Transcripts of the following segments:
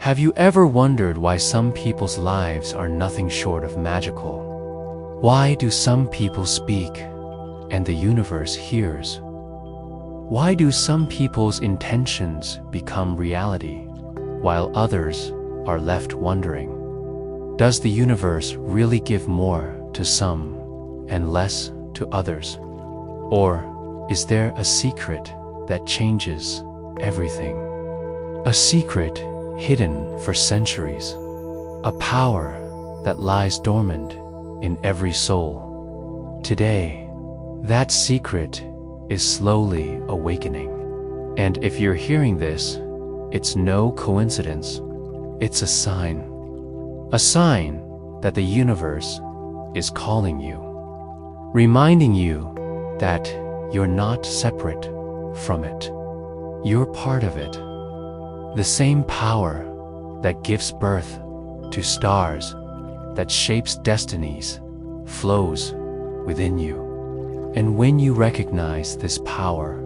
Have you ever wondered why some people's lives are nothing short of magical? Why do some people speak and the universe hears? Why do some people's intentions become reality while others are left wondering? Does the universe really give more to some and less to others? Or is there a secret that changes everything? A secret hidden for centuries, a power that lies dormant in every soul. Today, that secret is slowly awakening. And if you're hearing this, it's no coincidence. It's a sign that the universe is calling you, reminding you that you're not separate from it. You're part of it. The same power that gives birth to stars, that shapes destinies, flows within you. And when you recognize this power,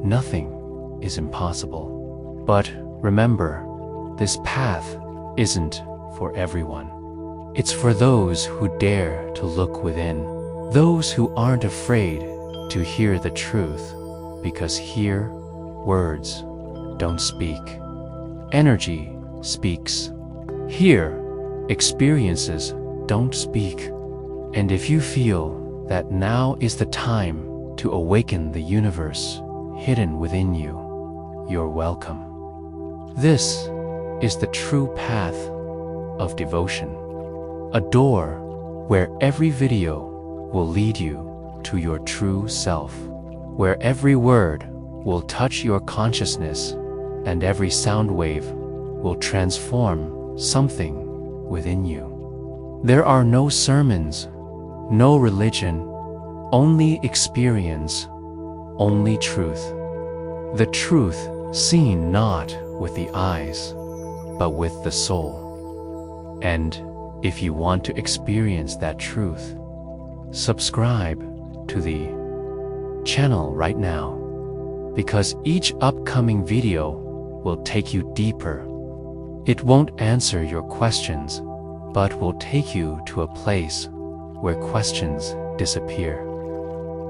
nothing is impossible. But remember, this path isn't for everyone. It's for those who dare to look within, those who aren't afraid to hear the truth, because here, words don't speak. Energy speaks. Here, experiences don't speak. And if you feel that now is the time to awaken the universe hidden within you, you're welcome. This is the true path of devotion, a door where every video will lead you to your true self, where every word will touch your consciousness and every sound wave will transform something within you. There are no sermons, no religion, only experience, only truth. The truth seen not with the eyes, but with the soul. And if you want to experience that truth, subscribe to the channel right now, because each upcoming video will take you deeper. It won't answer your questions, but will take you to a place where questions disappear,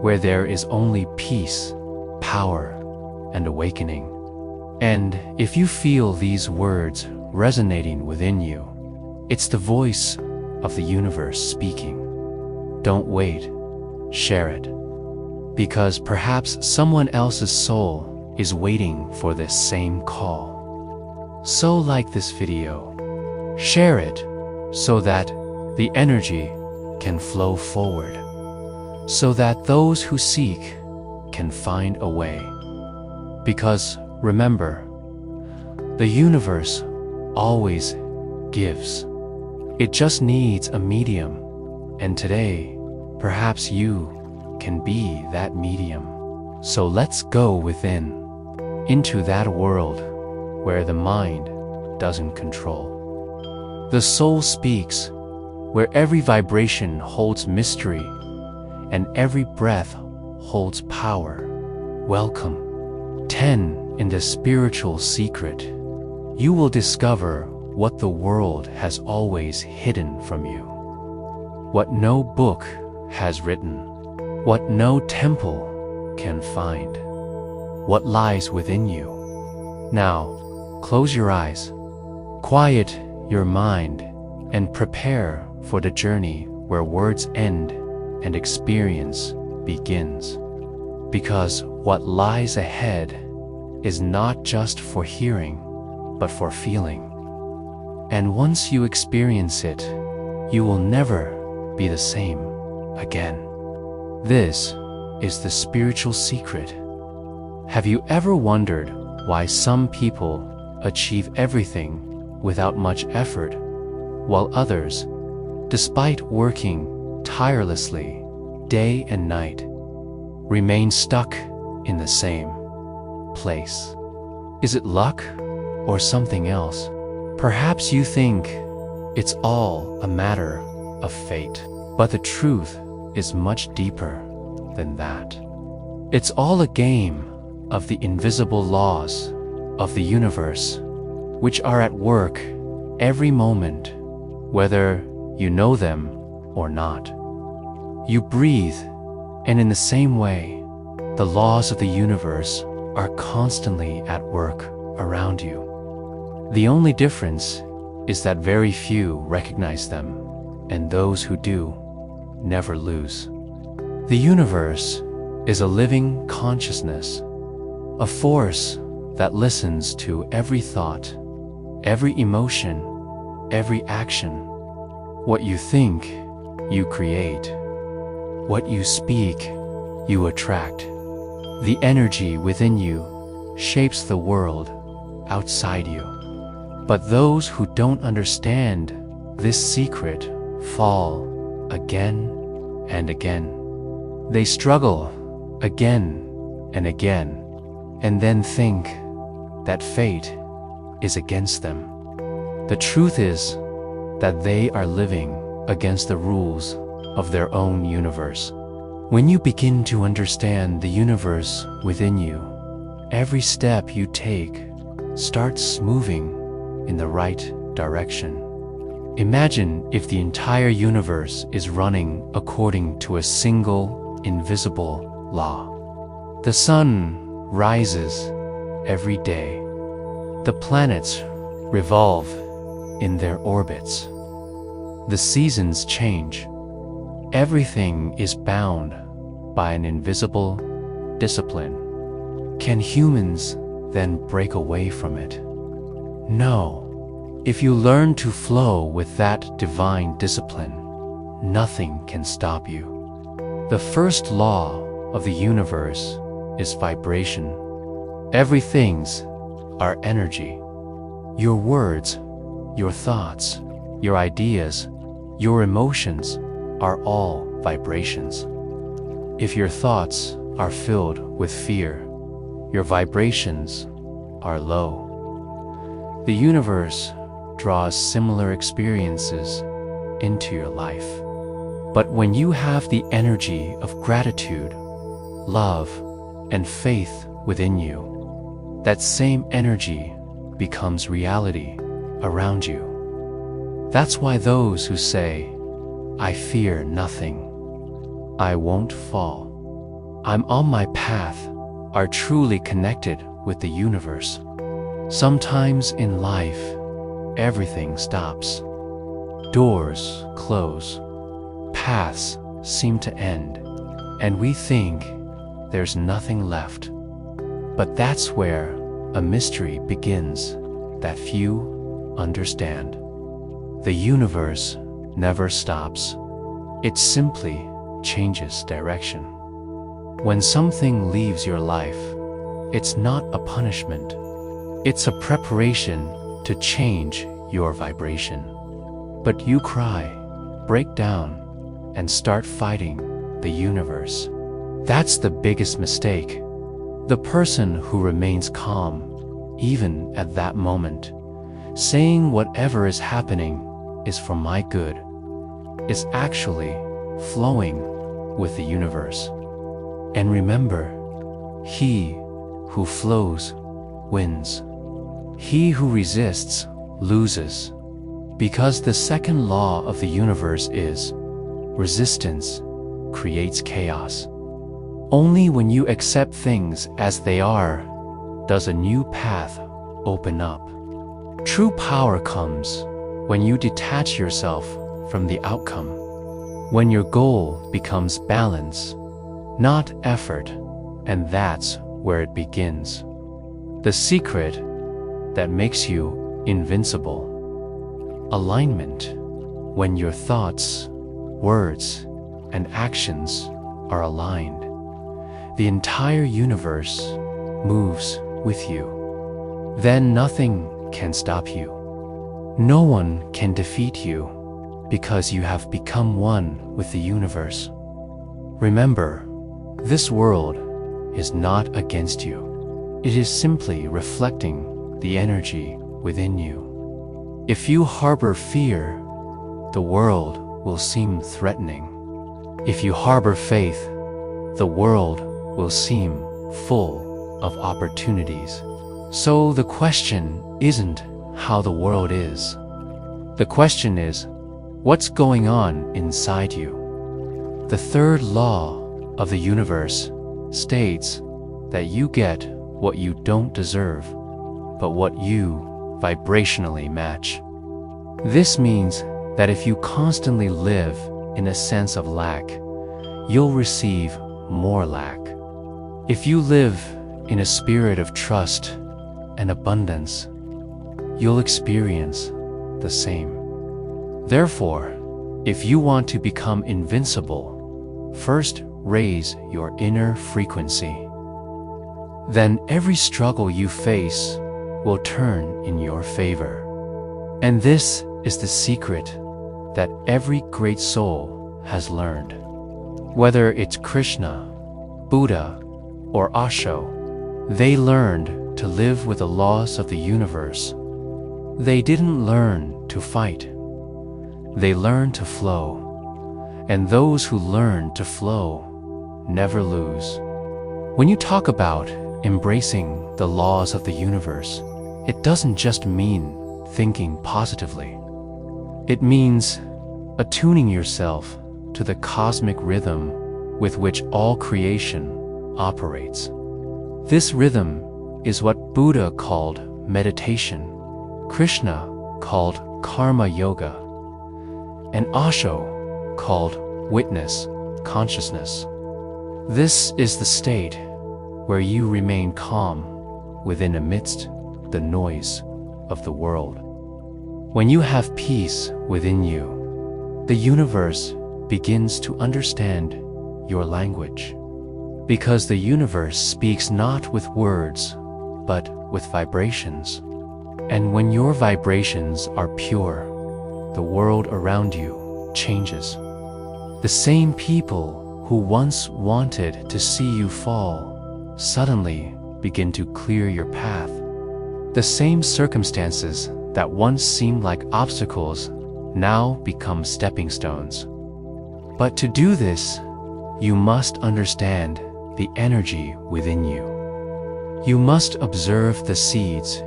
where there is only peace, power, and awakening. And if you feel these words resonating within you, it's the voice of the universe speaking. Don't wait, share it, because perhaps someone else's soul is waiting for this same call. So like this video, share it so that the energy can flow forward, so that those who seek can find a way. Because remember, the universe always gives. It just needs a medium, and today, perhaps you can be that medium. So let's go within, into that world where the mind doesn't control. The soul speaks, where every vibration holds mystery and every breath holds power. Welcome. 10 in the spiritual secret. You will discover what the world has always hidden from you, what no book has written, what no temple can find, what lies within you. Now, close your eyes, quiet your mind, and prepare for the journey where words end and experience begins. Because what lies ahead is not just for hearing, but for feeling. And once you experience it, you will never be the same again. This is the spiritual secret. Have you ever wondered why some people achieve everything without much effort, while others, despite working tirelessly day and night, remain stuck in the same place? Is it luck or something else? Perhaps you think it's all a matter of fate, but the truth is much deeper than that. It's all a game of the invisible laws of the universe, which are at work every moment, whether you know them or not. You breathe, and in the same way, the laws of the universe are constantly at work around you. The only difference is that very few recognize them, and those who do never lose. The universe is a living consciousness, a force that listens to every thought, every emotion, every action. What you think, you create. What you speak, you attract. The energy within you shapes the world outside you. But those who don't understand this secret fall again and again. They struggle again and again, and then think that fate is against them. The truth is that they are living against the rules of their own universe. When you begin to understand the universe within you, every step you take starts moving in the right direction. Imagine if the entire universe is running according to a single, invisible law. The sun rises every day. The planets revolve in their orbits. The seasons change. Everything is bound by an invisible discipline. Can humans then break away from it? No. If you learn to flow with that divine discipline, nothing can stop you. The first law of the universe is vibration. Everything's are energy. Your words, your thoughts, your ideas, your emotions are all vibrations. If your thoughts are filled with fear, your vibrations are low. The universe draws similar experiences into your life. But when you have the energy of gratitude, love, and faith within you, that same energy becomes reality around you. That's why those who say, "I fear nothing, I won't fall, I'm on my path," are truly connected with the universe. Sometimes in life, everything stops. Doors close, paths seem to end, and we think there's nothing left. But that's where a mystery begins that few understand. The universe never stops. It simply changes direction. When something leaves your life, it's not a punishment. It's a preparation to change your vibration. But you cry, break down, and start fighting the universe. That's the biggest mistake. The person who remains calm, even at that moment, saying whatever is happening is for my good, is actually flowing with the universe. And remember, he who flows wins. He who resists loses. Because the second law of the universe is resistance creates chaos. Only when you accept things as they are does a new path open up. True power comes when you detach yourself from the outcome, when your goal becomes balance, not effort, and that's where it begins. The secret that makes you invincible. Alignment, when your thoughts, words, and actions are aligned. The entire universe moves with you. Then nothing can stop you. No one can defeat you because you have become one with the universe. Remember, this world is not against you. It is simply reflecting the energy within you. If you harbor fear, the world will seem threatening. If you harbor faith, the world will seem full of opportunities. So the question isn't how the world is. The question is, what's going on inside you? The third law of the universe states that you get what you don't deserve, but what you vibrationally match. This means that if you constantly live in a sense of lack, you'll receive more lack. If you live in a spirit of trust and abundance, you'll experience the same. Therefore, if you want to become invincible, first raise your inner frequency. Then every struggle you face will turn in your favor. And this is the secret that every great soul has learned. Whether it's Krishna, Buddha, or Osho, they learned to live with the laws of the universe. They didn't learn to fight. They learned to flow. And those who learn to flow never lose. When you talk about embracing the laws of the universe, it doesn't just mean thinking positively. It means attuning yourself to the cosmic rhythm with which all creation operates. This rhythm is what Buddha called meditation, Krishna called karma yoga, and Osho called witness consciousness. This is the state where you remain calm within amidst the noise of the world. When you have peace within you, the universe begins to understand your language, because the universe speaks not with words, but with vibrations. And when your vibrations are pure, the world around you changes. The same people who once wanted to see you fall suddenly begin to clear your path. The same circumstances that once seemed like obstacles now become stepping stones. But to do this, you must understand the energy within you. You must observe the seeds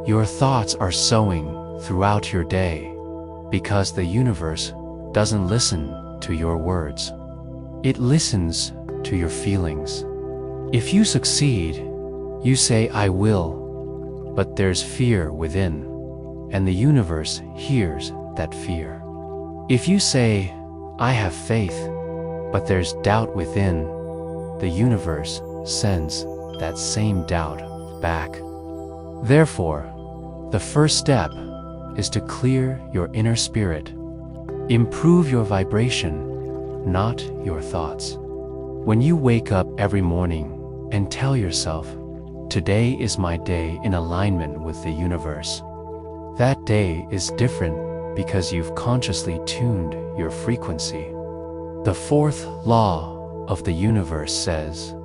your thoughts are sowing throughout your day, because the universe doesn't listen to your words. It listens to your feelings. If you succeed, you say, "I will," but there's fear within, and the universe hears that fear. If you say, "I have faith," but there's doubt within, the universe sends that same doubt back. Therefore, the first step is to clear your inner spirit. Improve your vibration, not your thoughts. When you wake up every morning and tell yourself, "Today is my day in alignment with the universe," that day is different because you've consciously tuned your frequency. The fourth law of the universe says,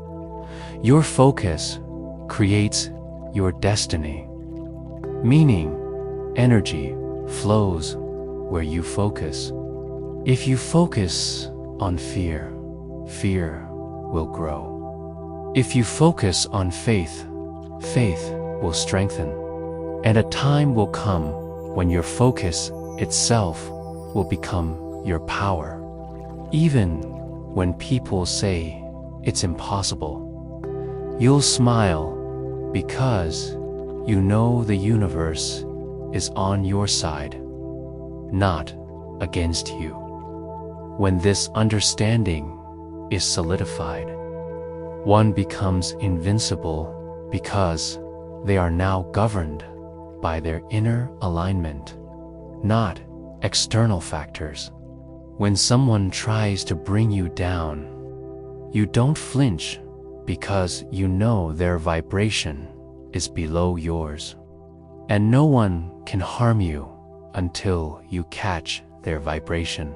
your focus creates your destiny. Meaning, energy flows where you focus. If you focus on fear, fear will grow. If you focus on faith, faith will strengthen. And a time will come when your focus itself will become your power. Even when people say it's impossible, you'll smile because you know the universe is on your side, not against you. When this understanding is solidified, one becomes invincible because they are now governed by their inner alignment, not external factors. When someone tries to bring you down, you don't flinch because you know their vibration is below yours. And no one can harm you until you catch their vibration.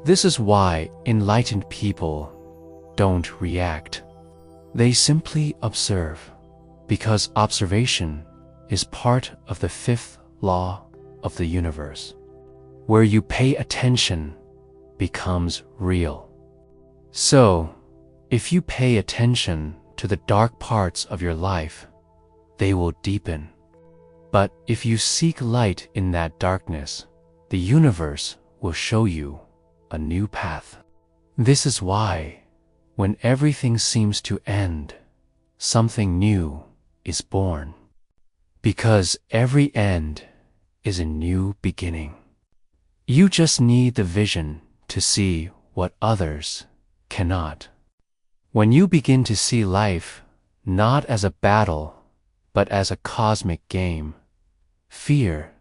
This is why enlightened people don't react. They simply observe, because observation is part of the fifth law of the universe. Where you pay attention becomes real. So, if you pay attention to the dark parts of your life, they will deepen. But if you seek light in that darkness, the universe will show you a new path. This is why, when everything seems to end, something new is born. Because every end is a new beginning. You just need the vision to see what others cannot. When you begin to see life not as a battle, but as a cosmic game, fear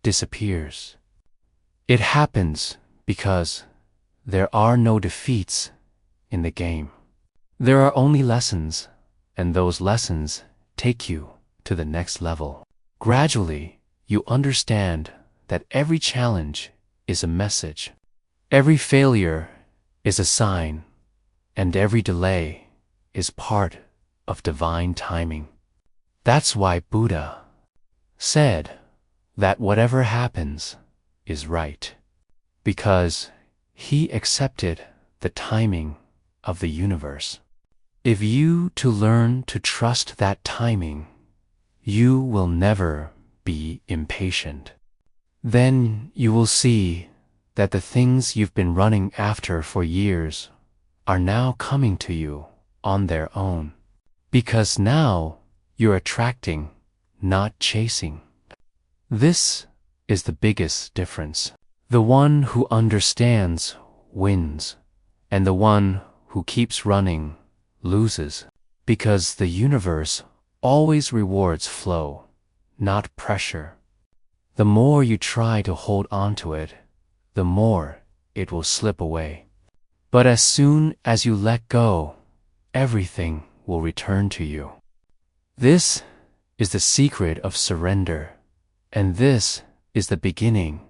disappears. It happens because there are no defeats in the game. There are only lessons, and those lessons take you to the next level. Gradually, you understand that every challenge is a message. Every failure is a sign, and every delay is part of divine timing. That's why Buddha said that whatever happens is right, because he accepted the timing of the universe. If you to learn to trust that timing, you will never be impatient. Then you will see that the things you've been running after for years are now coming to you on their own. Because now you're attracting, not chasing. This is the biggest difference. The one who understands wins, and the one who keeps running loses. Because the universe always rewards flow, not pressure. The more you try to hold on to it, the more it will slip away. But as soon as you let go, everything will return to you. This is the secret of surrender, and this is the beginning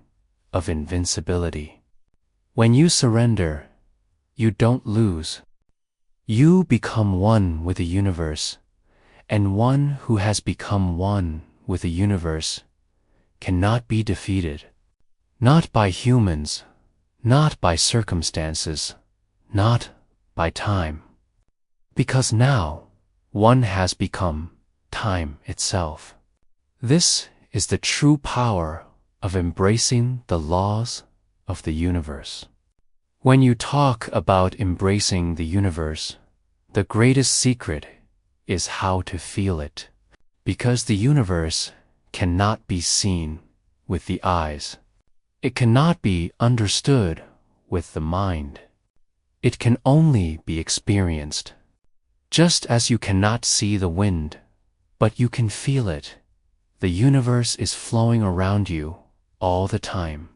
of invincibility. When you surrender, you don't lose. You become one with the universe, and one who has become one with the universe cannot be defeated. Not by humans, not by circumstances, not by time. Because now, one has become time itself. This is the true power of embracing the laws of the universe. When you talk about embracing the universe, the greatest secret is how to feel it. Because the universe cannot be seen with the eyes. It cannot be understood with the mind. It can only be experienced. Just as you cannot see the wind, but you can feel it, the universe is flowing around you all the time.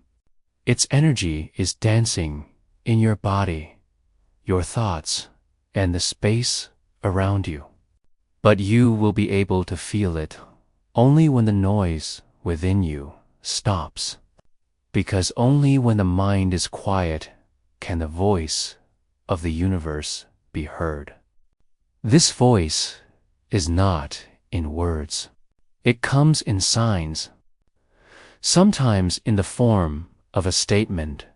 Its energy is dancing in your body, your thoughts, and the space around you. But you will be able to feel it only when the noise within you stops. Because only when the mind is quiet can the voice of the universe be heard. This voice is not in words. It comes in signs. Sometimes in the form of a statement,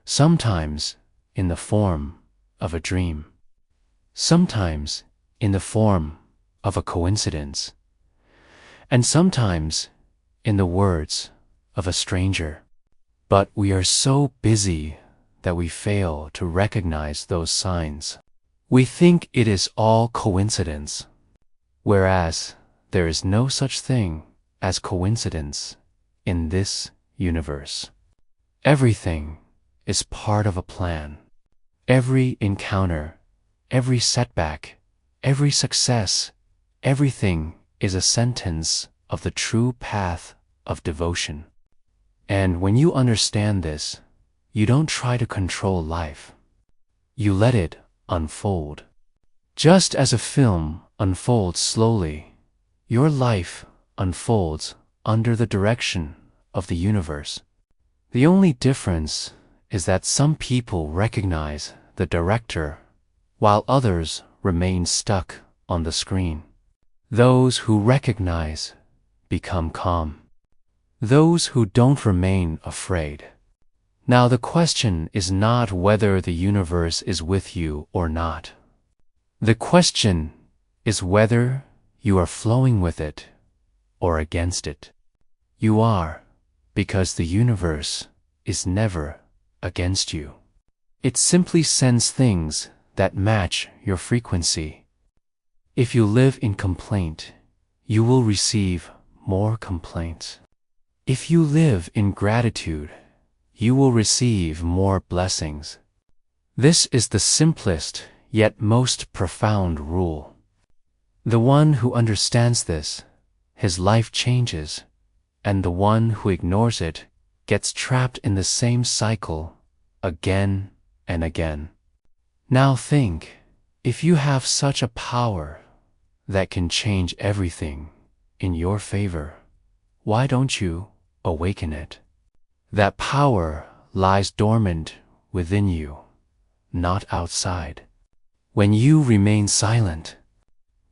sometimes in the form of a dream, sometimes in the form of a coincidence, and sometimes in the words of a stranger. But we are so busy that we fail to recognize those signs. We think it is all coincidence, whereas there is no such thing as coincidence in this universe. Everything is part of a plan. Every encounter, every setback, every success, everything is a sentence of the true path of devotion. And when you understand this, you don't try to control life. You let it unfold. Just as a film unfolds slowly, your life unfolds under the direction of the universe. The only difference is that some people recognize the director, while others remain stuck on the screen. Those who recognize become calm. Those who don't remain afraid. Now the question is not whether the universe is with you or not. The question is whether you are flowing with it or against it. You are, because the universe is never against you. It simply sends things that match your frequency. If you live in complaint, you will receive more complaints. If you live in gratitude, you will receive more blessings. This is the simplest yet most profound rule. The one who understands this, his life changes, and the one who ignores it gets trapped in the same cycle again and again. Now think, if you have such a power that can change everything in your favor, why don't you awaken it? That power lies dormant within you, not outside. When you remain silent,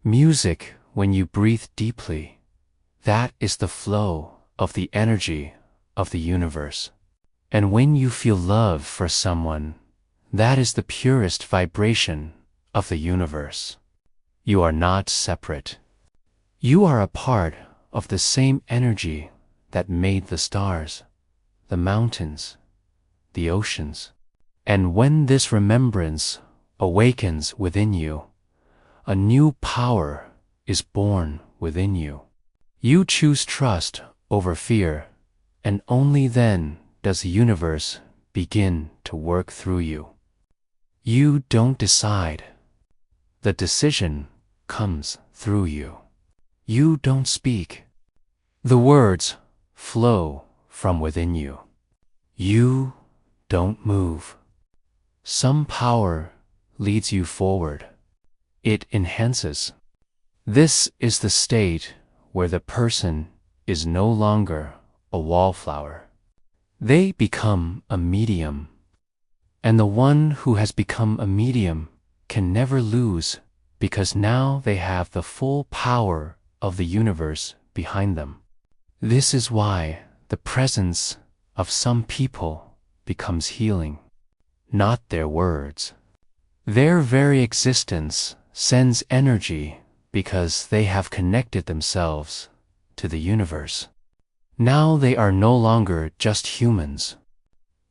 music when you breathe deeply, that is the flow of the energy of the universe. And when you feel love for someone, that is the purest vibration of the universe. You are not separate. You are a part of the same energy that made the stars, the mountains, the oceans. And when this remembrance awakens within you, a new power is born within you. You choose trust over fear, and only then does the universe begin to work through you. You don't decide. The decision comes through you. You don't speak. The words flow from within you. You don't move. Some power leads you forward. It enhances. This is the state where the person is no longer a wallflower. They become a medium. And the one who has become a medium can never lose, because now they have the full power of the universe behind them. This is why the presence of some people becomes healing, not their words. Their very existence sends energy because they have connected themselves to the universe. Now they are no longer just humans.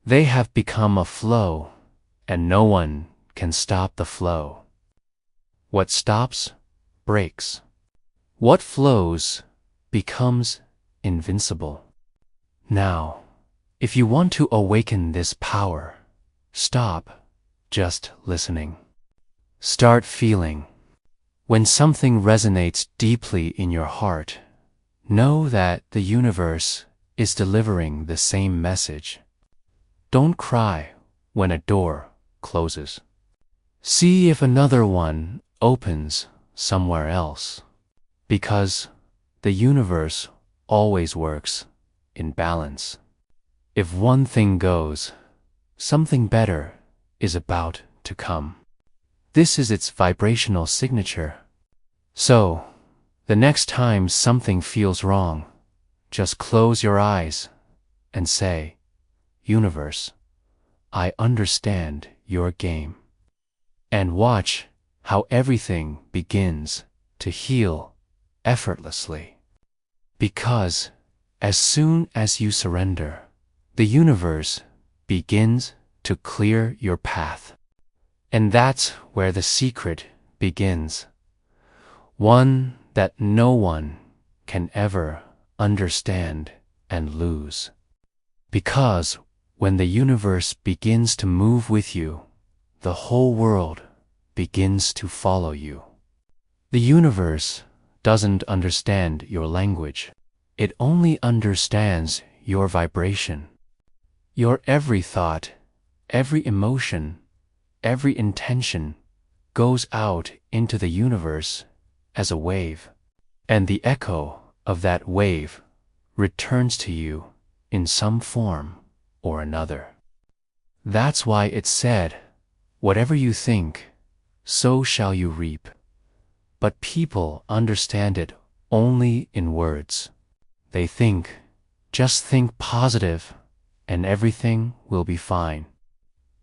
They have become a flow, and no one can stop the flow. What stops, breaks. What flows becomes invincible. Now, if you want to awaken this power, stop just listening. Start feeling. When something resonates deeply in your heart, know that the universe is delivering the same message. Don't cry when a door closes. See if another one opens somewhere else, because the universe always works in balance. If one thing goes, something better is about to come. This is its vibrational signature. So, the next time something feels wrong, just close your eyes and say, "Universe, I understand your game." And watch how everything begins to heal effortlessly. Because as soon as you surrender, the universe begins to clear your path. And that's where the secret begins. One that no one can ever understand and lose. Because when the universe begins to move with you, the whole world begins to follow you. The universe doesn't understand your language. It only understands your vibration. Your every thought, every emotion, every intention goes out into the universe as a wave, and the echo of that wave returns to you in some form or another. That's why it's said, "Whatever you think, so shall you reap." But people understand it only in words. They think, just think positive, and everything will be fine.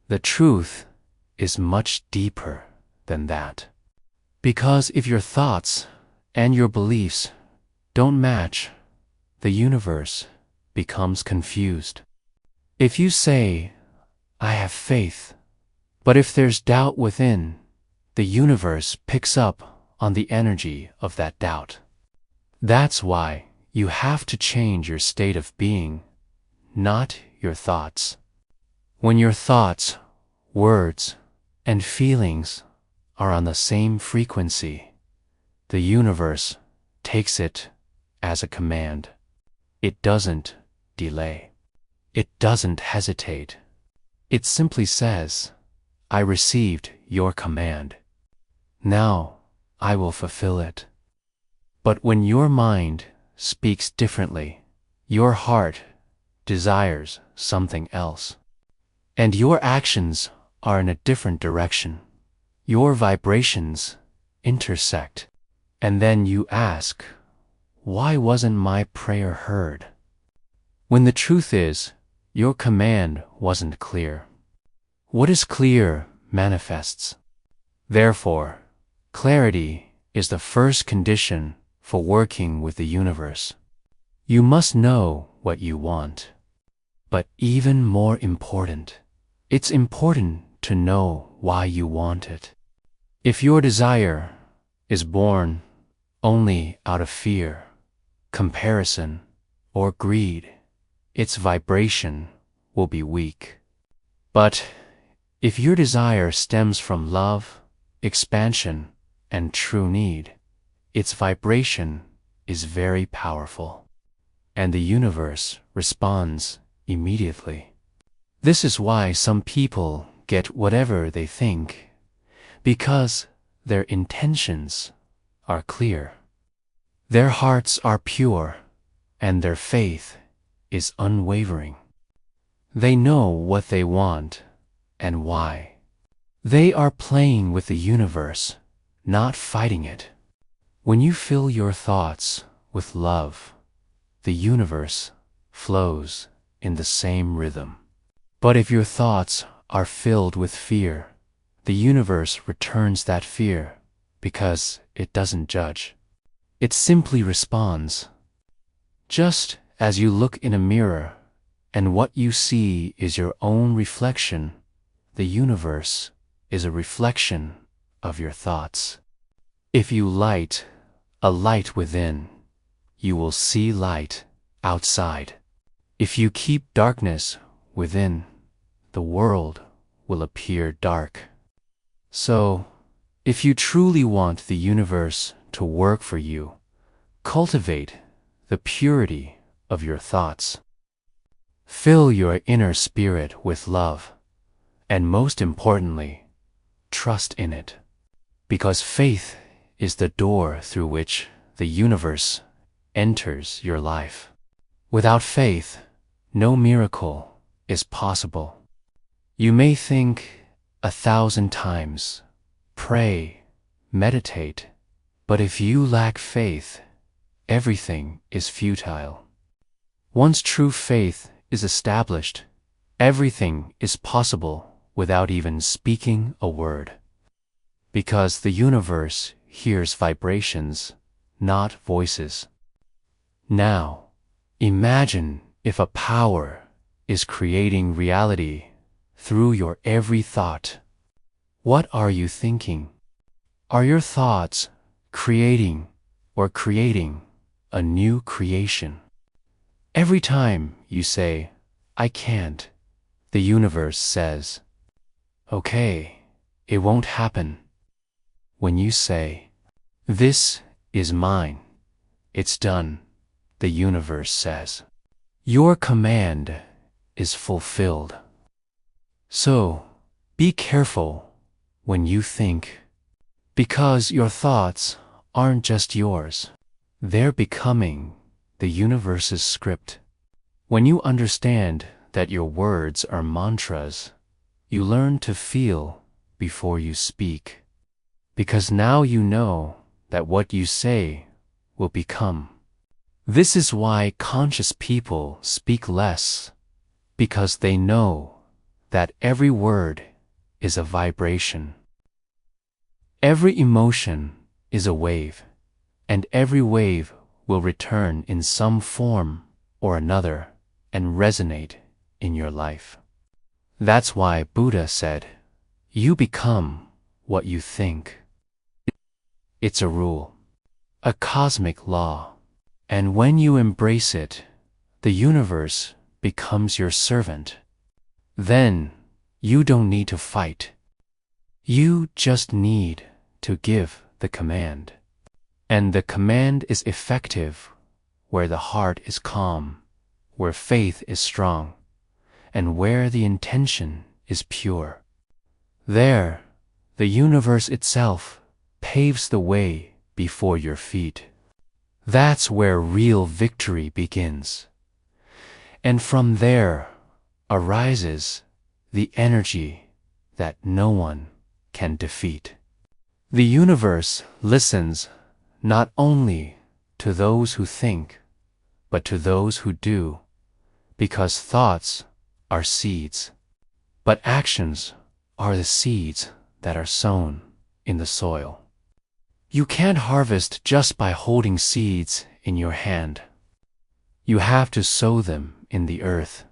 The truth is much deeper than that. Because if your thoughts and your beliefs don't match, the universe becomes confused. If you say, I have faith, but if there's doubt within, the universe picks up on the energy of that doubt. That's why you have to change your state of being, not your thoughts. When your thoughts, words, and feelings are on the same frequency, the universe takes it as a command. It doesn't delay. It doesn't hesitate. It simply says, I received your command. Now I will fulfill it. But when your mind speaks differently, your heart desires something else, and your actions are in a different direction, your vibrations intersect, and then you ask, why wasn't my prayer heard? When the truth is, your command wasn't clear. What is clear manifests. Therefore, clarity is the first condition for working with the universe. You must know what you want. But even more important, it's important to know why you want it. If your desire is born only out of fear, comparison, or greed, its vibration will be weak. But if your desire stems from love, expansion, and true need, its vibration is very powerful, and the universe responds immediately. This is why some people get whatever they think, because their intentions are clear. Their hearts are pure, and their faith is unwavering. They know what they want and why. They are playing with the universe, not fighting it. When you fill your thoughts with love, the universe flows in the same rhythm. But if your thoughts are filled with fear, the universe returns that fear because it doesn't judge. It simply responds. Just as you look in a mirror and what you see is your own reflection, the universe is a reflection of your thoughts. If you light a light within, you will see light outside. If you keep darkness within, the world will appear dark. So, if you truly want the universe to work for you, cultivate the purity of your thoughts. Fill your inner spirit with love, and most importantly, trust in it, because faith is the door through which the universe enters your life. Without faith, no miracle is possible. You may think 1,000 times, pray, meditate, but if you lack faith, everything is futile. Once true faith is established, everything is possible without even speaking a word. Because the universe hears vibrations, not voices. Now, imagine if a power is creating reality through your every thought. What are you thinking? Are your thoughts creating a new creation? Every time you say, I can't, the universe says, okay, it won't happen. When you say, this is mine, it's done, the universe says, your command is fulfilled. So, be careful when you think, because your thoughts aren't just yours, they're becoming the universe's script. When you understand that your words are mantras, you learn to feel before you speak, because now you know that what you say will become. This is why conscious people speak less, because they know that every word is a vibration. Every emotion is a wave, and every wave will return in some form or another and resonate in your life. That's why Buddha said, "You become what you think." It's a rule, a cosmic law, and when you embrace it, the universe becomes your servant. Then you don't need to fight. You just need to give the command. And the command is effective where the heart is calm, where faith is strong, and where the intention is pure. There, the universe itself paves the way before your feet. That's where real victory begins. And from there arises the energy that no one can defeat. The universe listens not only to those who think, but to those who do, because thoughts are seeds, but actions are the seeds that are sown in the soil. You can't harvest just by holding seeds in your hand. You have to sow them in the earth.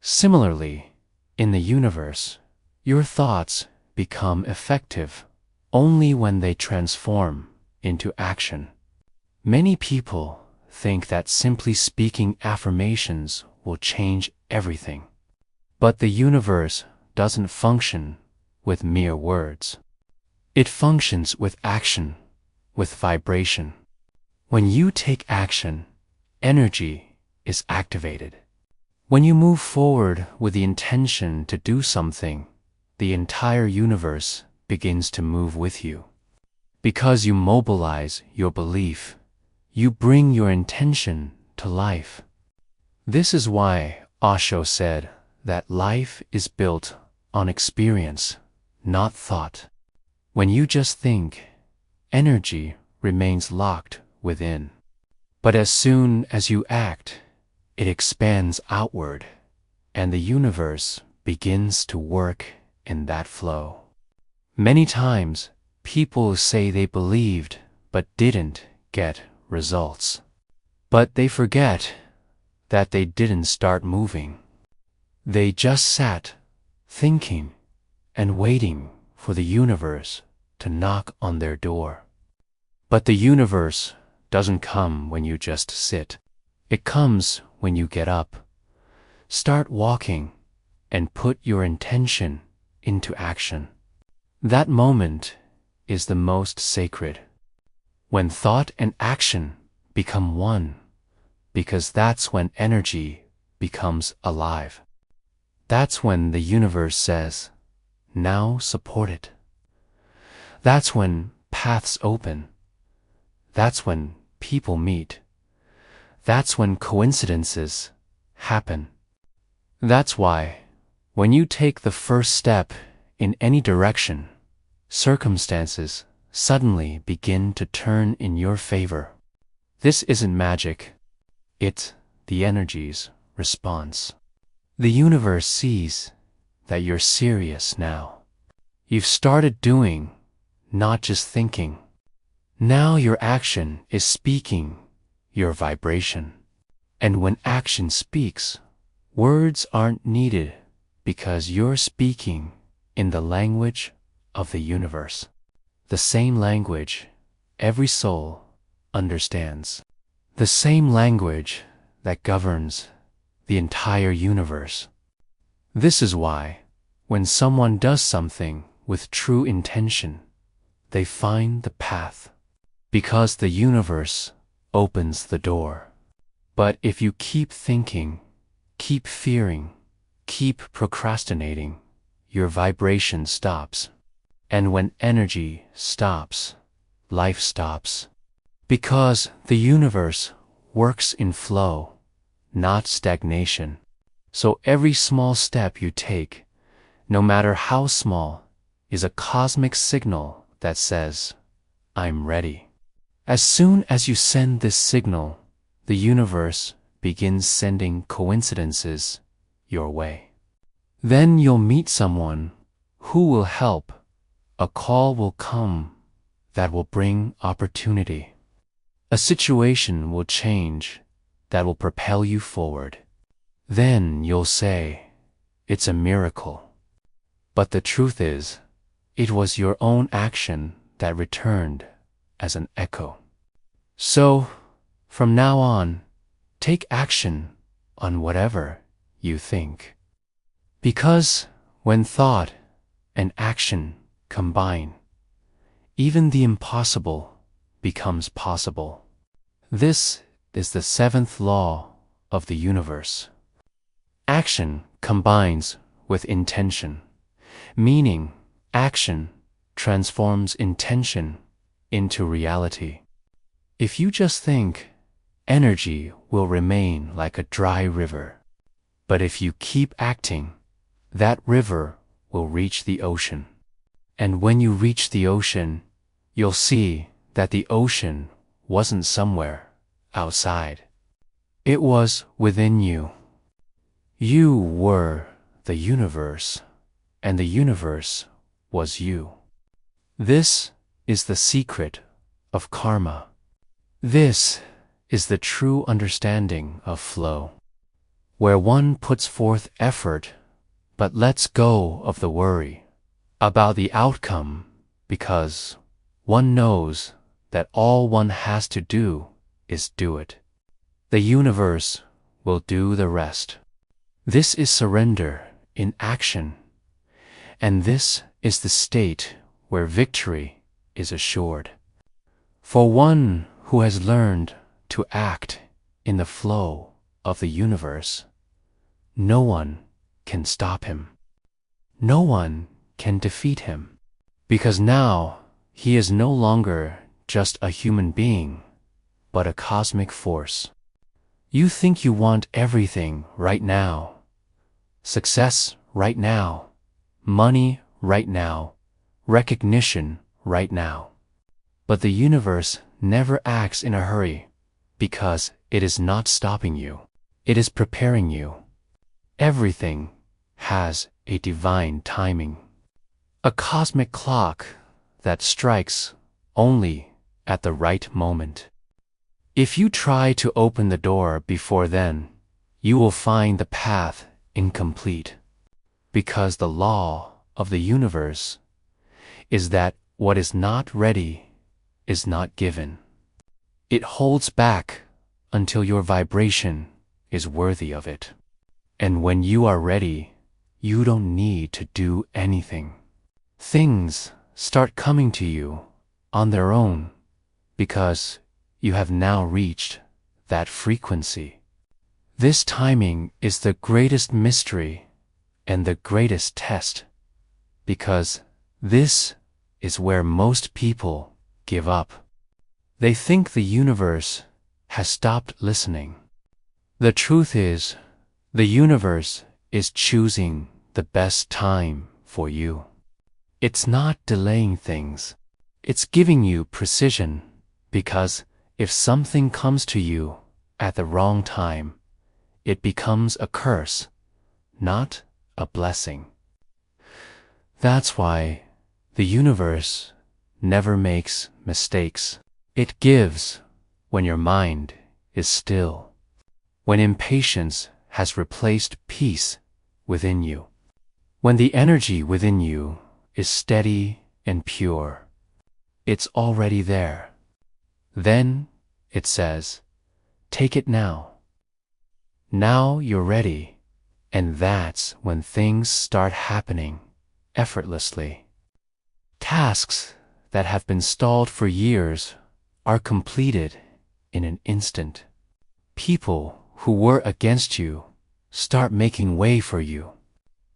Similarly, in the universe, your thoughts become effective only when they transform into action. Many people think that simply speaking affirmations will change everything. But the universe doesn't function with mere words. It functions with action, with vibration. When you take action, energy is activated. When you move forward with the intention to do something, the entire universe begins to move with you. Because you mobilize your belief, you bring your intention to life. This is why Osho said that life is built on experience, not thought. When you just think, energy remains locked within. But as soon as you act, it expands outward, and the universe begins to work in that flow. Many times, people say they believed but didn't get results. But they forget that they didn't start moving. They just sat, thinking and waiting for the universe to knock on their door. But the universe doesn't come when you just sit. It comes when you get up, start walking, and put your intention into action. That moment is the most sacred, when thought and action become one, because that's when energy becomes alive. That's when the universe says, "Now support it." That's when paths open. That's when people meet. That's when coincidences happen. That's why, when you take the first step in any direction, circumstances suddenly begin to turn in your favor. This isn't magic. It's the energy's response. The universe sees that you're serious now. You've started doing, not just thinking. Now your action is speaking your vibration. And when action speaks, words aren't needed because you're speaking in the language of the universe. The same language every soul understands. The same language that governs the entire universe. This is why, when someone does something with true intention, they find the path, because the universe opens the door. But if you keep thinking, keep fearing, keep procrastinating, your vibration stops. And when energy stops, life stops. Because the universe works in flow, not stagnation. So every small step you take, no matter how small, is a cosmic signal that says, "I'm ready." As soon as you send this signal, the universe begins sending coincidences your way. Then you'll meet someone who will help. A call will come that will bring opportunity. A situation will change that will propel you forward. Then you'll say, it's a miracle. But the truth is, it was your own action that returned as an echo. So, from now on, take action on whatever you think. Because when thought and action combine, even the impossible becomes possible. This is the seventh law of the universe. Action combines with intention, meaning action transforms intention into reality. If you just think, energy will remain like a dry river. But if you keep acting, that river will reach the ocean. And when you reach the ocean, you'll see that the ocean wasn't somewhere outside. It was within you. You were the universe, and the universe was you. This is the secret of karma. This is the true understanding of flow, where one puts forth effort but lets go of the worry about the outcome because one knows that all one has to do is do it. The universe will do the rest. This is surrender in action, and this is the state where victory is assured. For one who has learned to act in the flow of the universe, no one can stop him. No one can defeat him, because now he is no longer just a human being, but a cosmic force. You think you want everything right now. Success right now, money right now, recognition right now. But the universe never acts in a hurry because it is not stopping you. It is preparing you. Everything has a divine timing. A cosmic clock that strikes only at the right moment. If you try to open the door before then, you will find the path incomplete, because the law of the universe is that what is not ready is not given. It holds back until your vibration is worthy of it. And when you are ready, you don't need to do anything. Things start coming to you on their own because you have now reached that frequency. This timing is the greatest mystery and the greatest test, because this is where most people give up. They think the universe has stopped listening. The truth is, the universe is choosing the best time for you. It's not delaying things. It's giving you precision, because if something comes to you at the wrong time, it becomes a curse, not a blessing. That's why the universe never makes mistakes. It gives when your mind is still, when impatience has replaced peace within you, when the energy within you is steady and pure. It's already there. Then it says, take it now. Now you're ready, and that's when things start happening effortlessly. Tasks that have been stalled for years are completed in an instant. People who were against you start making way for you.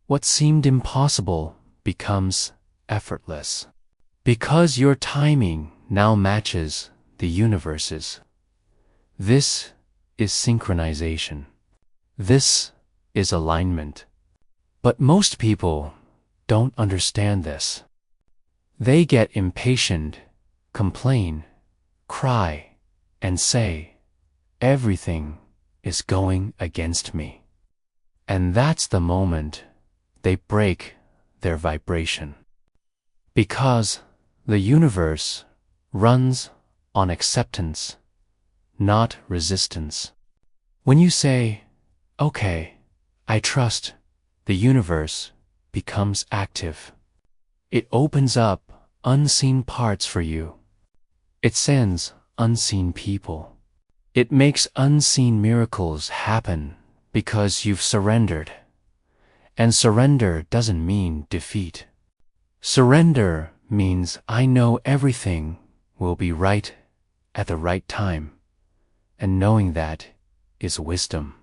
What seemed impossible becomes effortless, because your timing now matches the universe's. This is synchronization. This is alignment. But most people don't understand this. They get impatient, complain, cry, and say, everything is going against me. And that's the moment they break their vibration. Because the universe runs on acceptance not resistance. When you say, "Okay, I trust," the universe becomes active. It opens up unseen parts for you. It sends unseen people. It makes unseen miracles happen because you've surrendered. And surrender doesn't mean defeat. Surrender means I know everything will be right at the right time, and knowing that is wisdom.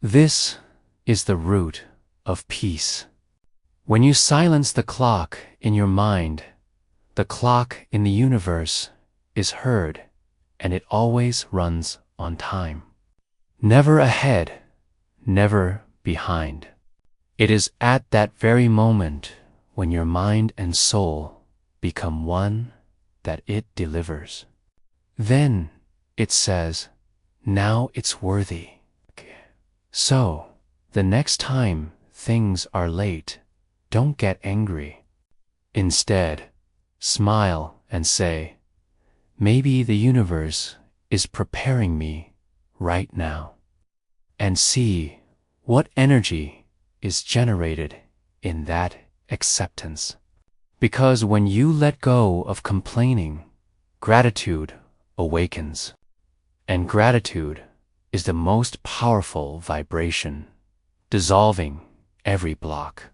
This is the root of peace. When you silence the clock in your mind, the clock in the universe is heard, and it always runs on time. Never ahead, never behind. It is at that very moment when your mind and soul become one that it delivers. Then it says, now it's worthy. So, the next time things are late, don't get angry. Instead, smile and say, maybe the universe is preparing me right now. And see what energy is generated in that acceptance. Because when you let go of complaining, gratitude awakens. And gratitude is the most powerful vibration, dissolving every block.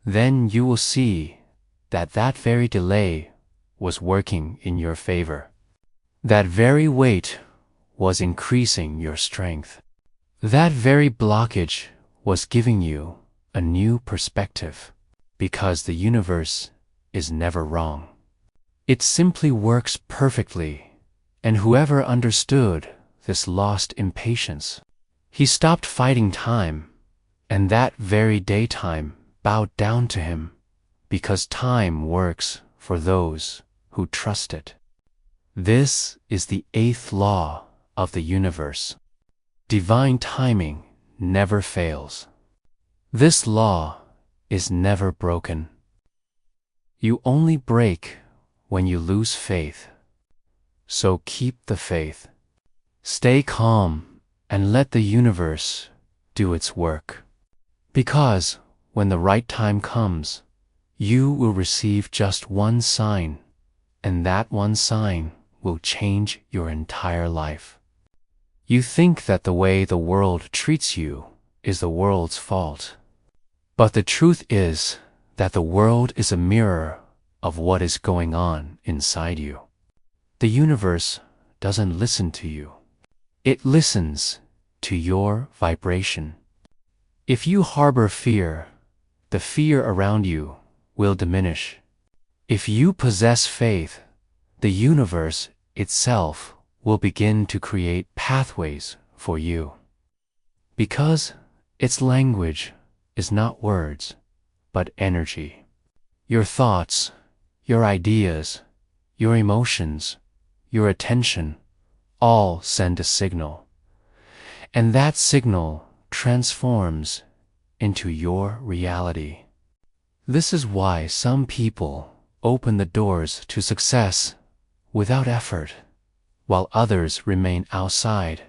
Then you will see that that very delay was working in your favor. That very weight was increasing your strength. That very blockage was giving you a new perspective, because the universe is never wrong. It simply works perfectly, and whoever understood this lost impatience. He stopped fighting time, and that very daytime bowed down to him, because time works for those who trust it. This is the 8th law of the universe. Divine timing never fails. This law is never broken. You only break when you lose faith. So keep the faith. Stay calm and let the universe do its work. Because when the right time comes, you will receive just one sign, and that one sign will change your entire life. You think that the way the world treats you is the world's fault. But the truth is that the world is a mirror of what is going on inside you. The universe doesn't listen to you. It listens to your vibration. If you harbor fear, the fear around you will diminish. If you possess faith, the universe itself will begin to create pathways for you. Because its language is not words, but energy. Your thoughts, your ideas, your emotions, your attention, all send a signal. And that signal transforms into your reality. This is why some people open the doors to success without effort, while others remain outside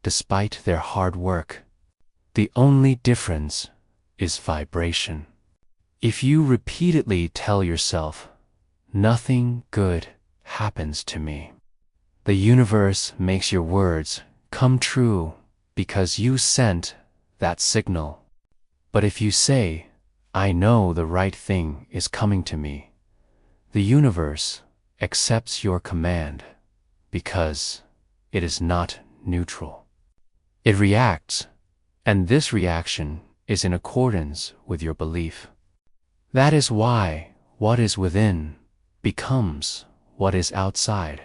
despite their hard work. The only difference is vibration. If you repeatedly tell yourself, nothing good happens to me, the universe makes your words come true because you sent that signal. But if you say, I know the right thing is coming to me, the universe accepts your command because it is not neutral. It reacts, and this reaction is in accordance with your belief. That is why what is within becomes what is outside.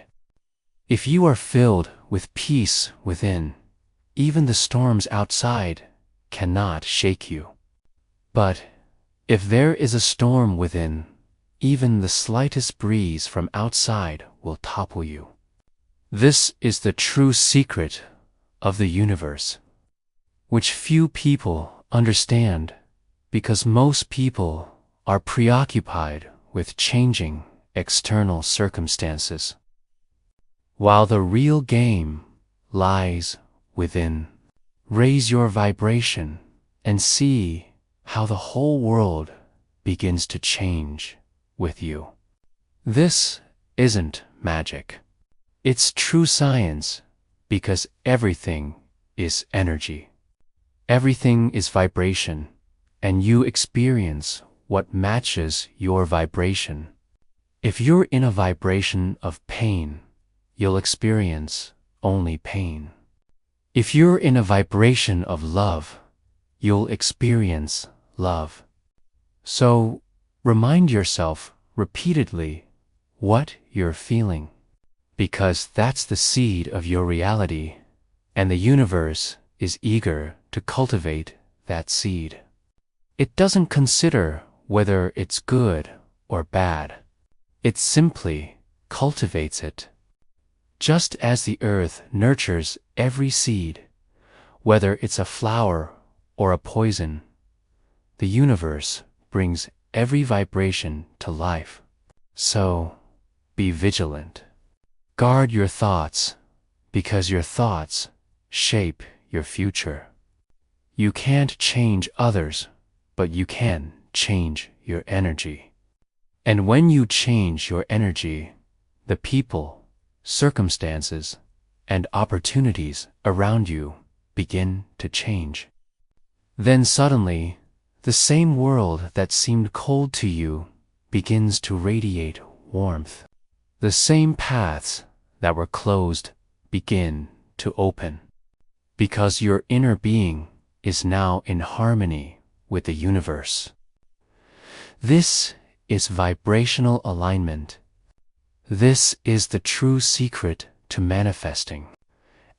If you are filled with peace within, even the storms outside cannot shake you. But if there is a storm within, even the slightest breeze from outside will topple you. This is the true secret of the universe, which few people understand because most people are preoccupied with changing external circumstances. while the real game lies within. Raise your vibration and see how the whole world begins to change with you. This isn't magic. It's true science, because everything is energy. Everything is vibration, and you experience what matches your vibration. If you're in a vibration of pain, you'll experience only pain. If you're in a vibration of love, you'll experience love. So, remind yourself repeatedly what you're feeling, because that's the seed of your reality, and the universe is eager to cultivate that seed. It doesn't consider whether it's good or bad. It simply cultivates it. Just as the earth nurtures every seed, whether it's a flower or a poison, the universe brings every vibration to life. So, be vigilant. Guard your thoughts, because your thoughts shape your future. You can't change others, but you can change your energy. And when you change your energy, the people, circumstances, and opportunities around you begin to change. Then suddenly, the same world that seemed cold to you begins to radiate warmth. The same paths that were closed begin to open, because your inner being is now in harmony with the universe. This is vibrational alignment. This is the true secret to manifesting.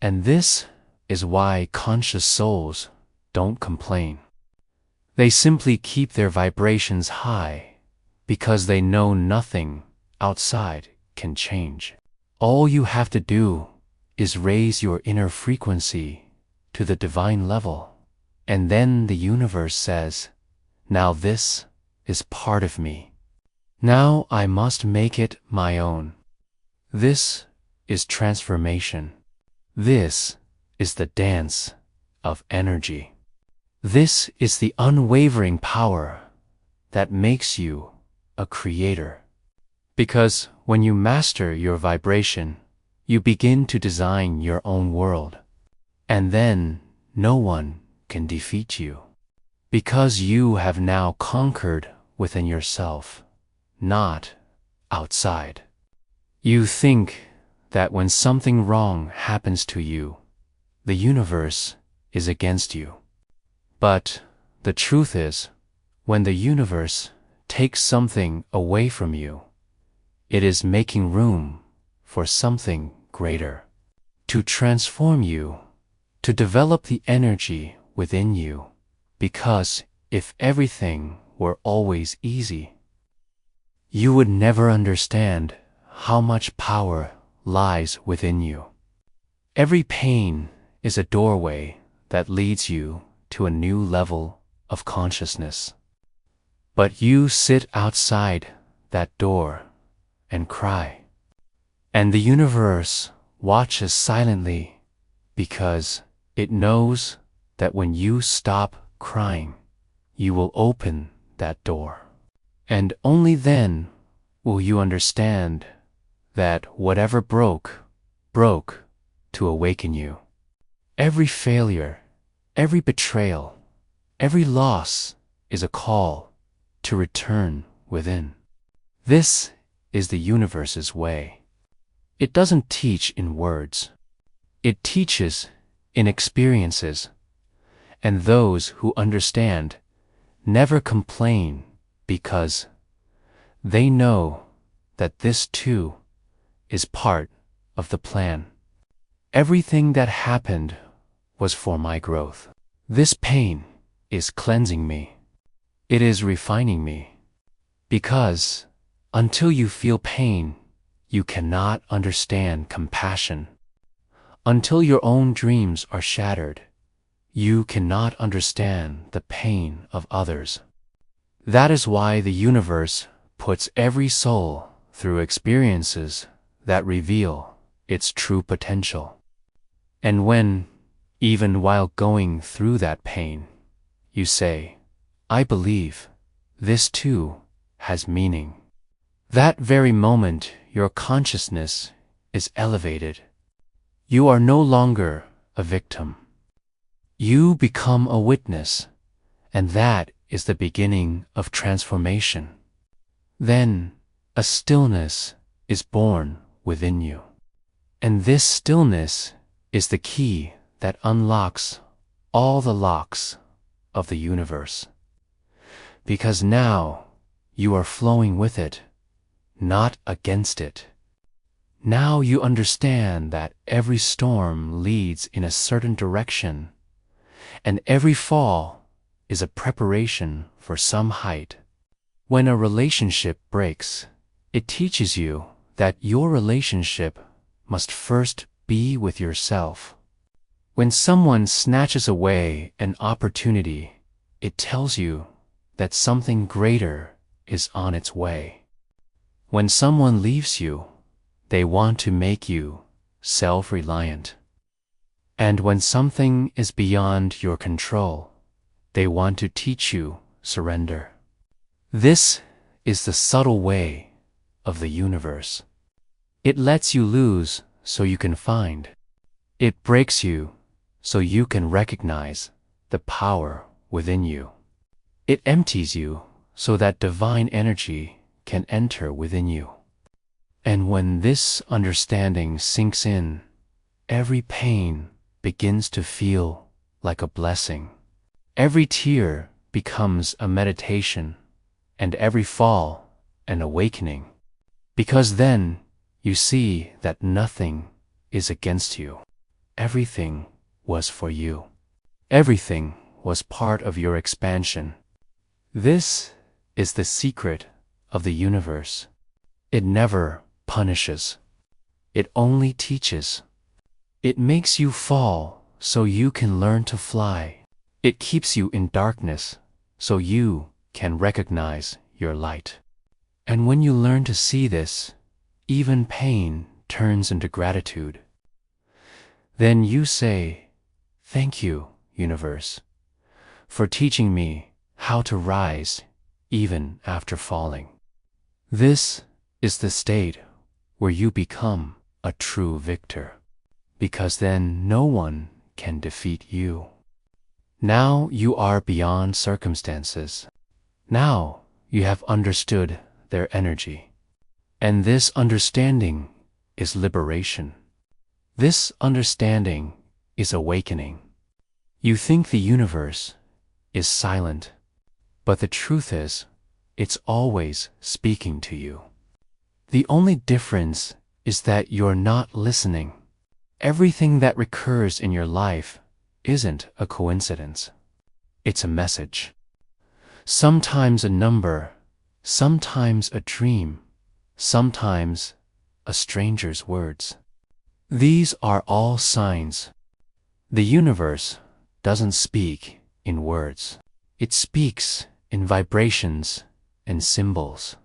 And this is why conscious souls don't complain. They simply keep their vibrations high because they know nothing outside can change. All you have to do is raise your inner frequency to the divine level, and then the universe says, "Now this is part of me. Now I must make it my own." This is transformation. This is the dance of energy. This is the unwavering power that makes you a creator. Because when you master your vibration, you begin to design your own world. And then no one can defeat you. Because you have now conquered within yourself, not outside. You think that when something wrong happens to you, the universe is against you. But the truth is, when the universe takes something away from you, it is making room for something greater, to transform you, to develop the energy within you. Because if everything were always easy, you would never understand how much power lies within you. Every pain is a doorway that leads you to a new level of consciousness. But you sit outside that door and cry. And the universe watches silently because it knows that when you stop crying, you will open that door. And only then will you understand that whatever broke to awaken you. Every failure, every betrayal, every loss is a call to return within. This is the universe's way. It doesn't teach in words. It teaches in experiences. And those who understand never complain because they know that this too is part of the plan. Everything that happened was for my growth. This pain is cleansing me. It is refining me. Because until you feel pain, you cannot understand compassion. Until your own dreams are shattered, you cannot understand the pain of others. That is why the universe puts every soul through experiences that reveal its true potential. And when, even while going through that pain, you say, I believe this too has meaning, that very moment your consciousness is elevated. You are no longer a victim. You become a witness, and that is the beginning of transformation. Then a stillness is born within you. And this stillness is the key that unlocks all the locks of the universe. Because now you are flowing with it, not against it. Now you understand that every storm leads in a certain direction, and every fall is a preparation for some height. When a relationship breaks, it teaches you that your relationship must first be with yourself. When someone snatches away an opportunity, it tells you that something greater is on its way. When someone leaves you, they want to make you self-reliant. And when something is beyond your control, they want to teach you surrender. This is the subtle way of the universe. It lets you lose so you can find. It breaks you so you can recognize the power within you. It empties you so that divine energy can enter within you. And when this understanding sinks in, every pain begins to feel like a blessing. Every tear becomes a meditation, and every fall an awakening. Because then you see that nothing is against you. Everything was for you. Everything was part of your expansion. This is the secret of the universe. It never punishes. It only teaches. It makes you fall so you can learn to fly. It keeps you in darkness so you can recognize your light. And when you learn to see this, even pain turns into gratitude. Then you say, thank you, universe, for teaching me how to rise even after falling. This is the state where you become a true victor, because then no one can defeat you. Now you are beyond circumstances. Now you have understood their energy. And this understanding is liberation. This understanding is awakening. You think the universe is silent, but the truth is, it's always speaking to you. The only difference is that you're not listening. Everything that recurs in your life isn't a coincidence. It's a message. Sometimes a number, sometimes a dream, sometimes a stranger's words. These are all signs. The universe doesn't speak in words. It speaks in vibrations and symbols.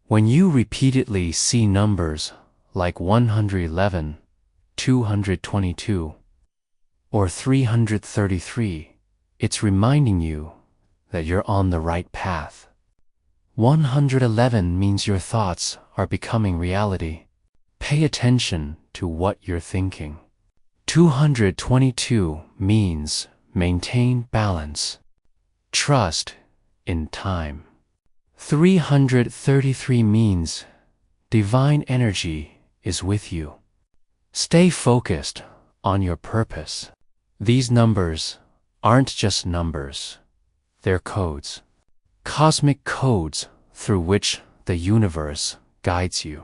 When you repeatedly see numbers like 111, 222, or 333, it's reminding you that you're on the right path. 111 means your thoughts are becoming reality. Pay attention to what you're thinking. 222 means maintain balance. Trust in time. 333 means divine energy is with you. Stay focused on your purpose. These numbers aren't just numbers. They're codes. Cosmic codes through which the universe guides you.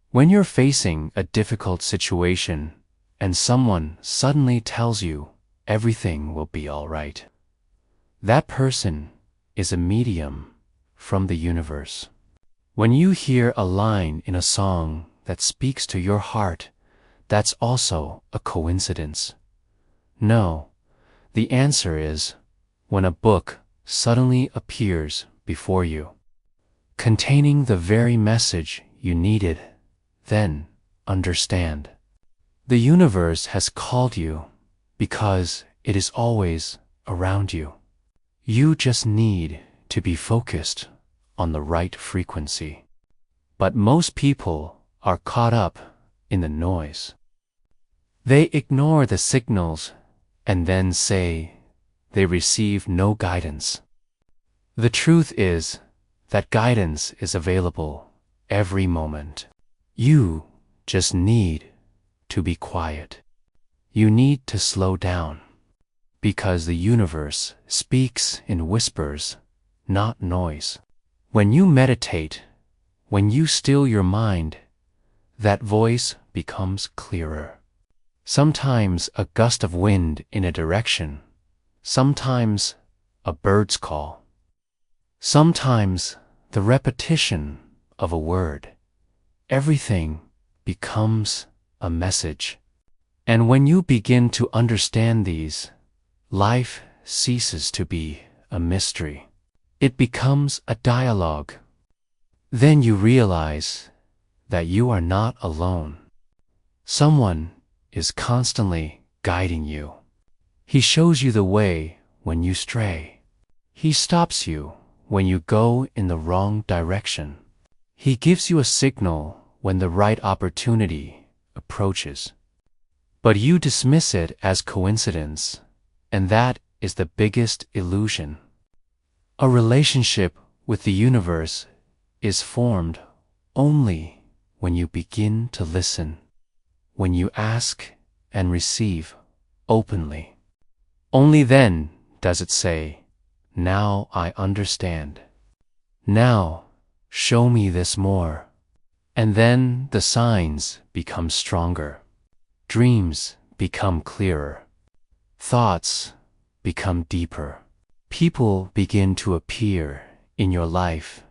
When you're facing a difficult situation and someone suddenly tells you everything will be all right, that person is a medium from the universe. When you hear a line in a song that speaks to your heart, that's also a coincidence. No, the answer is when a book suddenly appears before you, containing the very message you needed, then understand. The universe has called you because it is always around you. You just need to be focused on the right frequency. But most people are caught up in the noise. They ignore the signals and then say they receive no guidance. The truth is that guidance is available every moment. You just need to be quiet. You need to slow down, because the universe speaks in whispers, not noise. When you meditate, when you still your mind, that voice becomes clearer. Sometimes a gust of wind in a direction, sometimes a bird's call, sometimes the repetition of a word. Everything becomes a message. And when you begin to understand these, life ceases to be a mystery. It becomes a dialogue. Then you realize that you are not alone. Someone is constantly guiding you. He shows you the way when you stray. He stops you when you go in the wrong direction. He gives you a signal when the right opportunity approaches. But you dismiss it as coincidence, and that is the biggest illusion. A relationship with the universe is formed only when you begin to listen, when you ask and receive openly. Only then does it say, "Now I understand. Now show me this more." And then the signs become stronger. Dreams become clearer. Thoughts become deeper. People begin to appear in your life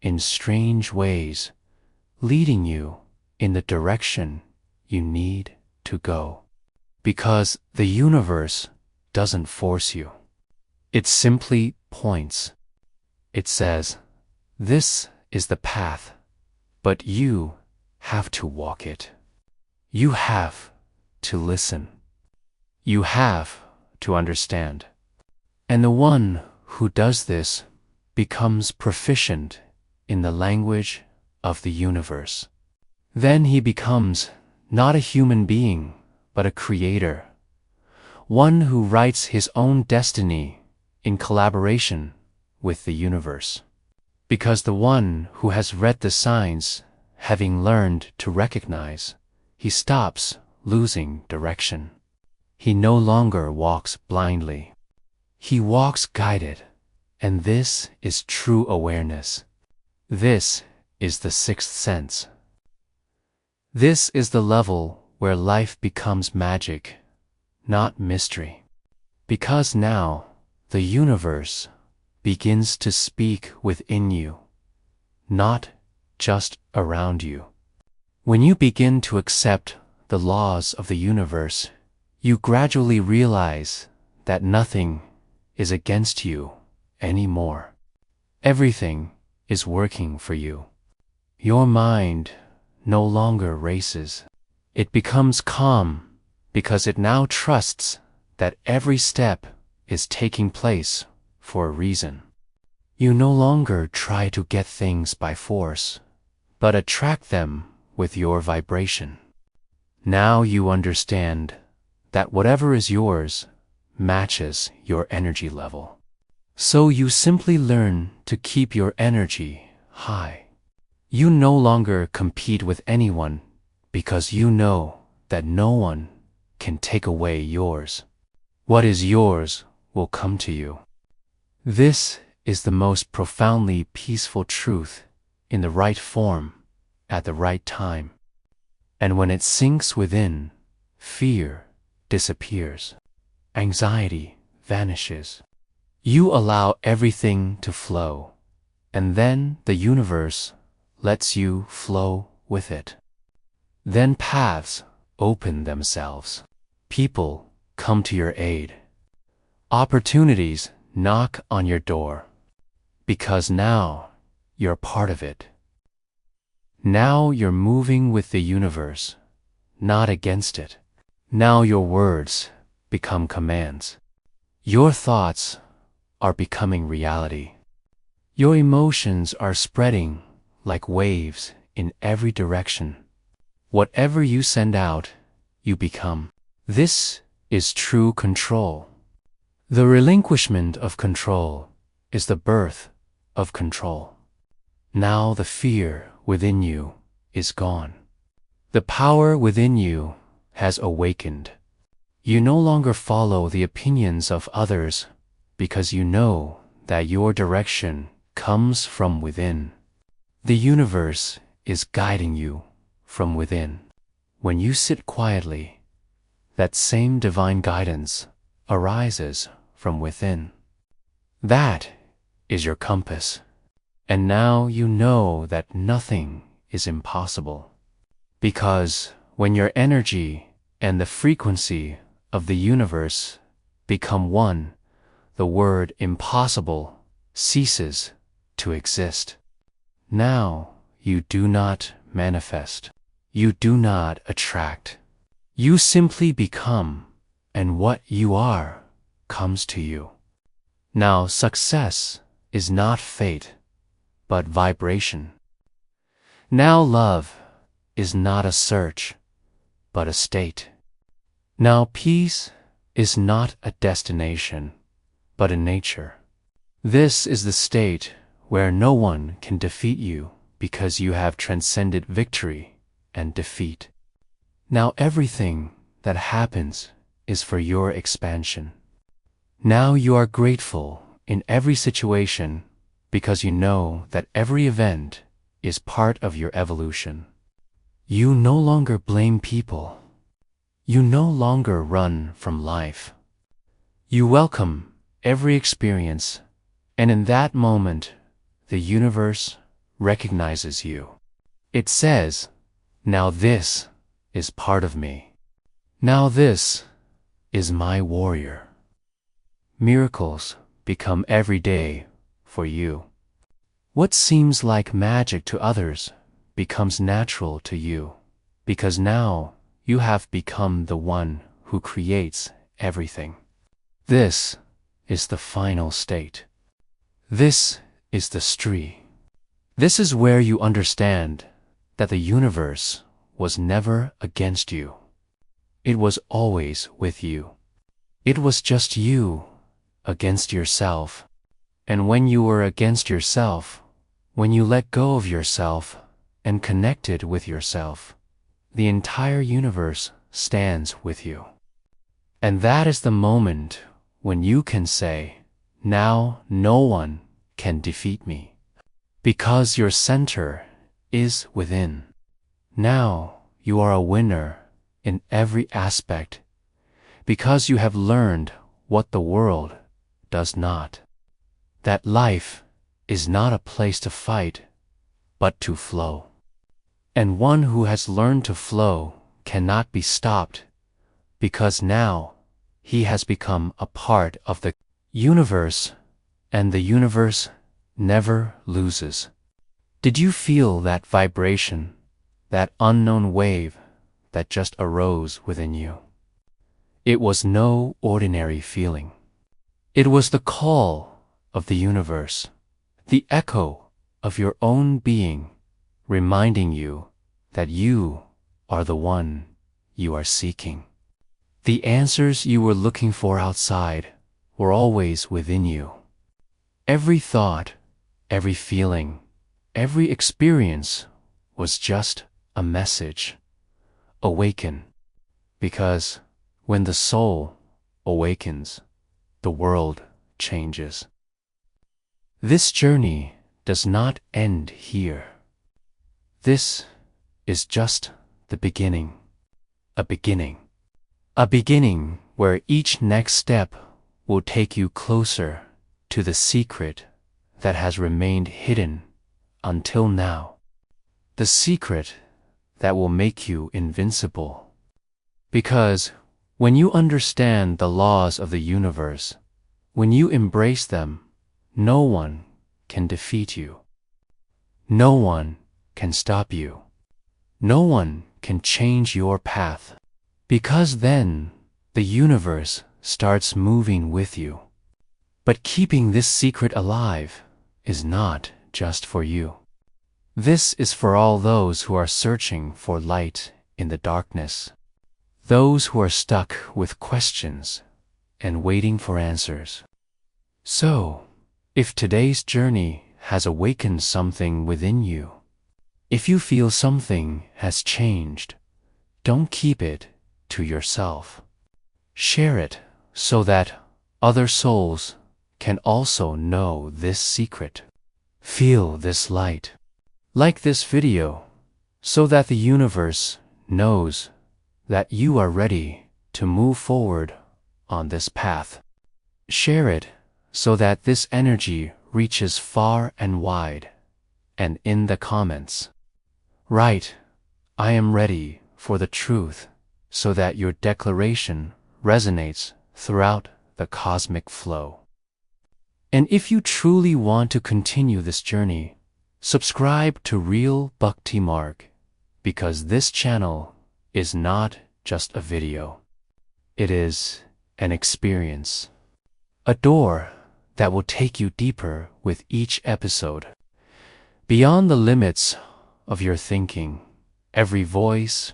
in strange ways, leading you in the direction you need to go. Because the universe doesn't force you. It simply points. It says, "This is the path, but you have to walk it. You have to listen. You have to understand." And the one who does this becomes proficient in the language of the universe. Then he becomes not a human being, but a creator, one who writes his own destiny in collaboration with the universe. Because the one who has read the signs, having learned to recognize, he stops losing direction. He no longer walks blindly. He walks guided, and this is true awareness. This is the sixth sense. This is the level where life becomes magic, not mystery. Because now the universe begins to speak within you, not just around you. When you begin to accept the laws of the universe, you gradually realize that nothing is against you anymore. Everything is working for you. Your mind no longer races. It becomes calm because it now trusts that every step is taking place for a reason. You no longer try to get things by force, but attract them with your vibration. Now you understand that whatever is yours matches your energy level. So you simply learn to keep your energy high. You no longer compete with anyone because you know that no one can take away yours. What is yours will come to you. This is the most profoundly peaceful truth in the right form at the right time. And when it sinks within, fear disappears. Anxiety vanishes. You allow everything to flow, and then the universe lets you flow with it. Then paths open themselves. People come to your aid. Opportunities knock on your door. Because now you're part of it. Now you're moving with the universe, not against it. Now your words become commands. Your thoughts are becoming reality. Your emotions are spreading like waves in every direction. Whatever you send out, you become. This is true control. The relinquishment of control is the birth of control. Now the fear within you is gone. The power within you has awakened. You no longer follow the opinions of others because you know that your direction comes from within. The universe is guiding you from within. When you sit quietly, that same divine guidance arises from within. That is your compass. And now you know that nothing is impossible. Because when your energy and the frequency of the universe become one, the word impossible ceases to exist. Now you do not manifest. You do not attract. You simply become, and what you are comes to you. Now success is not fate, but vibration. Now love is not a search, but a state. Now peace is not a destination, but a nature. This is the state where no one can defeat you because you have transcended victory and defeat. Now everything that happens is for your expansion. Now you are grateful in every situation because you know that every event is part of your evolution. You no longer blame people. You no longer run from life. You welcome every experience, and in that moment, the universe recognizes you. It says, "Now this is part of me. Now this is my warrior." Miracles become every day for you. What seems like magic to others becomes natural to you, because now you have become the one who creates everything. This is the final state. This is the Sri. This is where you understand that the universe was never against you. It was always with you. It was just you against yourself. And when you were against yourself, when you let go of yourself and connected with yourself, the entire universe stands with you. And that is the moment when you can say, "Now no one can defeat me," because your center is within. Now you are a winner in every aspect, because you have learned what the world does not. That life is not a place to fight, but to flow. And one who has learned to flow cannot be stopped, because now he has become a part of the universe, and the universe never loses. Did you feel that vibration, that unknown wave that just arose within you? It was no ordinary feeling. It was the call of the universe, the echo of your own being, reminding you that you are the one you are seeking. The answers you were looking for outside were always within you. Every thought, every feeling, every experience was just a message. Awaken, because when the soul awakens, the world changes. This journey does not end here. This is just the beginning. A beginning. A beginning where each next step will take you closer to the secret that has remained hidden until now. The secret that will make you invincible. Because when you understand the laws of the universe, when you embrace them, no one can defeat you. No one can stop you. No one can change your path. Because then the universe starts moving with you. But keeping this secret alive is not just for you. This is for all those who are searching for light in the darkness. Those who are stuck with questions and waiting for answers. So, if today's journey has awakened something within you, if you feel something has changed, don't keep it to yourself. Share it so that other souls can also know this secret. Feel this light. Like this video so that the universe knows that you are ready to move forward on this path. Share it so that this energy reaches far and wide. And in the comments, write, "I am ready for the truth," so that your declaration resonates throughout the cosmic flow. And if you truly want to continue this journey, subscribe to Real Bhakti Marg, because this channel is not just a video. It is an experience, a door that will take you deeper with each episode. Beyond the limits of your thinking, every voice,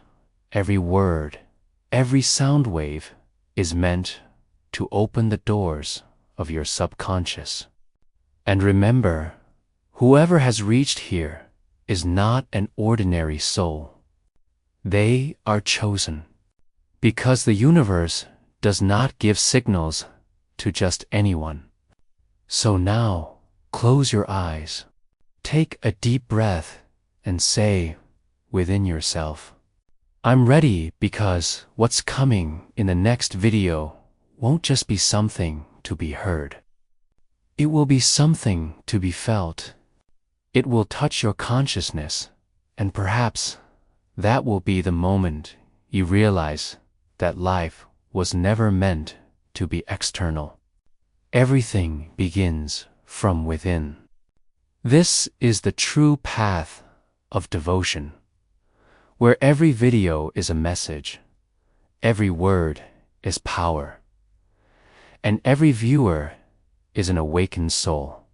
every word, every sound wave is meant to open the doors of your subconscious. And remember, whoever has reached here is not an ordinary soul. They are chosen, because the universe does not give signals to just anyone. So now, close your eyes, take a deep breath, and say within yourself, "I'm ready, because what's coming in the next video won't just be something to be heard. It will be something to be felt. It will touch your consciousness, and perhaps that will be the moment you realize that life was never meant to be external. Everything begins from within." This is the true path of devotion, where every video is a message, every word is power, and every viewer is an awakened soul.